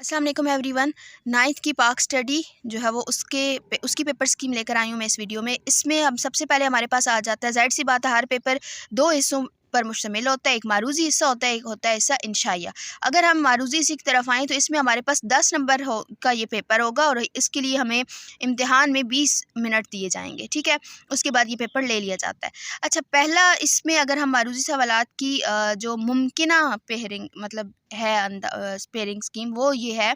अस्सलाम वालेकुम everyone. Ninth की पाक स्टडी जो है वो उसकी पेपर स्कीम लेकर आई हूँ मैं इस वीडियो में। इसमें अब सबसे पहले हमारे पास आ जाता है, ज़ाहिर सी बात है, हर पेपर दो हिस्सों पर मुश्तमिल होता है। एक मारूजी हिस्सा होता है, एक होता है हिस्सा इंशाइया। अगर हम मारूजी हिस्से की तरफ आएँ तो इसमें हमारे पास 10 नंबर का ये पेपर होगा और इसके लिए हमें इम्तिहान में 20 मिनट दिए जाएंगे। ठीक है, उसके बाद ये पेपर ले लिया जाता है। अच्छा, पहला इसमें अगर हम मारूजी सवालात की जो मुमकिना पेयरिंग मतलब है पेयरिंग स्कीम, वो ये है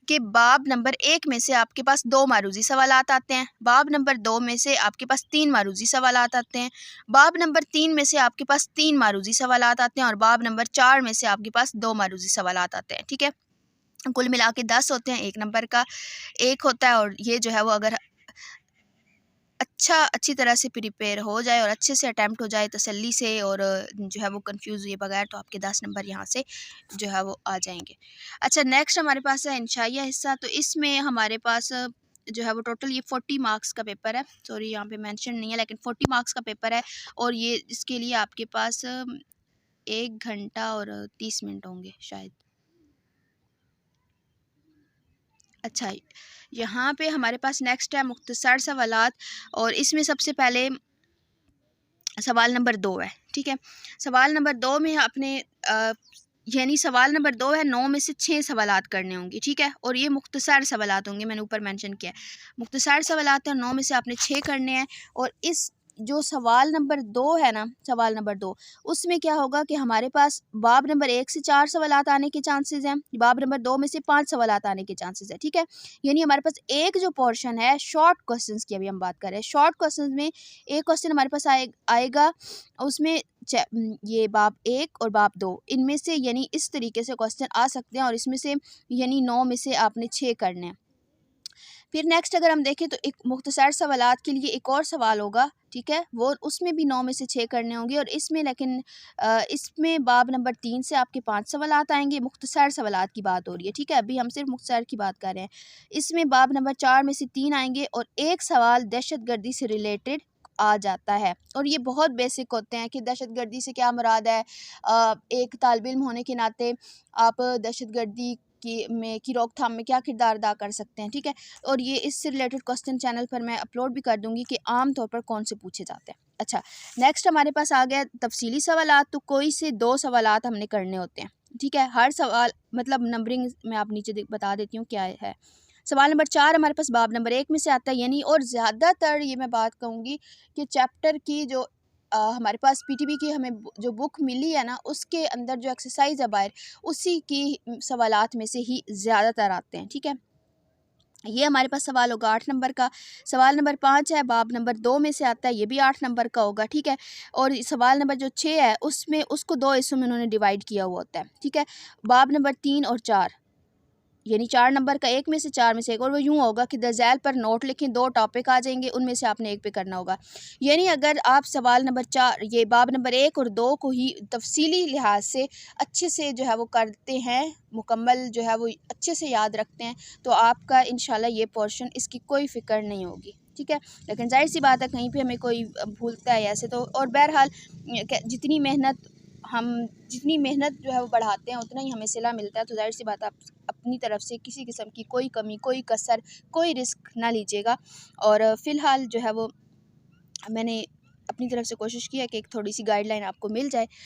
कि बाब नंबर 1 में से आपके पास 2 मारूजी सवालात आते हैं, बाब नंबर 2 में से आपके पास 3 मारूजी सवालात आते हैं, बाब नंबर 3 में से आपके पास 3 मारूजी सवालात आते हैं और बाब नंबर 4 में से आपके पास 2 मारूजी सवालात आते हैं। ठीक है, कुल मिला के 10 होते हैं, एक नंबर का एक होता है। और ये जो है वो अगर अच्छी तरह से प्रिपेयर हो जाए और अच्छे से अटैम्प्ट हो जाए तसल्ली से और जो है वो कंफ्यूज हुए बगैर, तो आपके 10 नंबर यहाँ से जो है वो आ जाएंगे। अच्छा, नेक्स्ट हमारे पास है इंशाइया हिस्सा। तो इसमें हमारे पास जो है वो टोटल ये 40 मार्क्स का पेपर है। सॉरी, यहाँ पे मेंशन नहीं है, लेकिन 40 मार्क्स का पेपर है। और ये इसके लिए आपके पास 1 घंटा और 30 मिनट होंगे शायद। अच्छा, यहाँ पे हमारे पास नेक्स्ट है मुख्तसर सवालात और इसमें सबसे पहले सवाल नंबर 2 है। ठीक है, सवाल नंबर 2 में अपने यानी सवाल नंबर 2 है, 9 में से 6 सवालात करने होंगे। ठीक है, और ये मुख्तसर सवालात होंगे, मैंने ऊपर मेंशन किया है मुख्तसर सवालात है, 9 में से आपने 6 करने हैं। और इस जो सवाल नंबर 2 है ना, सवाल नंबर 2, उसमें क्या होगा कि हमारे पास बाब नंबर 1 से 4 सवालात आने के चांसेस हैं, बाब नंबर 2 में से 5 सवालात आने के चांसेस है। ठीक है, यानी हमारे पास एक जो पोर्शन है शॉर्ट क्वेश्चंस की, अभी हम बात कर रहे हैं शॉर्ट क्वेश्चंस में, एक क्वेश्चन हमारे पास आएगा उसमें ये बाब 1 और बाब 2, इनमें से यानी इस तरीके से क्वेश्चन आ सकते हैं और इसमें से यानी 9 में से आपने 6 करने हैं। फिर नेक्स्ट अगर हम देखें तो एक मुख्तसर सवालात के लिए एक और सवाल होगा। ठीक है, वो उसमें भी 9 में से 6 करने होंगे और इसमें लेकिन इसमें बाब नंबर 3 से आपके 5 सवालात आएंगे। मुख्तसर सवालात की बात हो रही है। ठीक है, अभी हम सिर्फ मुख्तसर की बात कर रहे हैं। इसमें बाब नंबर 4 में से 3 आएंगे और एक सवाल दहशतगर्दी से रिलेटेड आ जाता है। और ये बहुत बेसिक होते हैं कि दहशतगर्दी से क्या मुराद है। एक तालिब इल्म होने के नाते आप दहशतगर्दी की रोकथाम में क्या किरदार अदा कर सकते हैं। ठीक है, और ये इससे रिलेटेड क्वेश्चन चैनल पर मैं अपलोड भी कर दूंगी कि आम तौर पर कौन से पूछे जाते हैं। अच्छा, नेक्स्ट हमारे पास आ गया तफसीली सवालात। तो कोई से 2 सवालात हमने करने होते हैं। ठीक है, हर सवाल मतलब नंबरिंग मैं आप नीचे बता देती हूँ क्या है। सवाल नंबर 4 हमारे पास बाब नंबर 1 में से आता है यानी, और ज़्यादातर ये मैं बात कहूँगी कि चैप्टर की जो हमारे पास पीटीबी की हमें जो बुक मिली है ना, उसके अंदर जो एक्सरसाइज है बाहर, उसी की सवालात में से ही ज़्यादातर आते हैं। ठीक है, ये हमारे पास सवाल होगा 8 नंबर का। सवाल नंबर 5 है, बाब नंबर 2 में से आता है, ये भी 8 नंबर का होगा। ठीक है, और सवाल नंबर जो 6 है उसमें उसको 2 हिस्सों में उन्होंने डिवाइड किया हुआ होता है। ठीक है, बाब नंबर 3 और 4 यानी 4 नंबर का एक में से 4 में से एक, और वो यूँ होगा कि दरअसल पर नोट लिखें, 2 टॉपिक आ जाएंगे, उनमें से आपने एक पे करना होगा। यानी अगर आप सवाल नंबर 4 ये बाब नंबर 1 और 2 को ही तफसीली लिहाज से अच्छे से जो है वो करते हैं, मुकम्मल जो है वो अच्छे से याद रखते हैं, तो आपका इंशाल्लाह ये पोर्शन इसकी कोई फ़िक्र नहीं होगी। ठीक है, लेकिन जाहिर सी बात है कहीं पे हमें कोई भूलता है ऐसे तो, और बहरहाल जितनी मेहनत जो है वो बढ़ाते हैं उतना ही हमें सिला मिलता है। तो जाहिर सी बात है आप अपनी तरफ से किसी किस्म की कोई कमी, कोई कसर, कोई रिस्क ना लीजिएगा। और फ़िलहाल जो है वो मैंने अपनी तरफ से कोशिश की है कि एक थोड़ी सी गाइडलाइन आपको मिल जाए।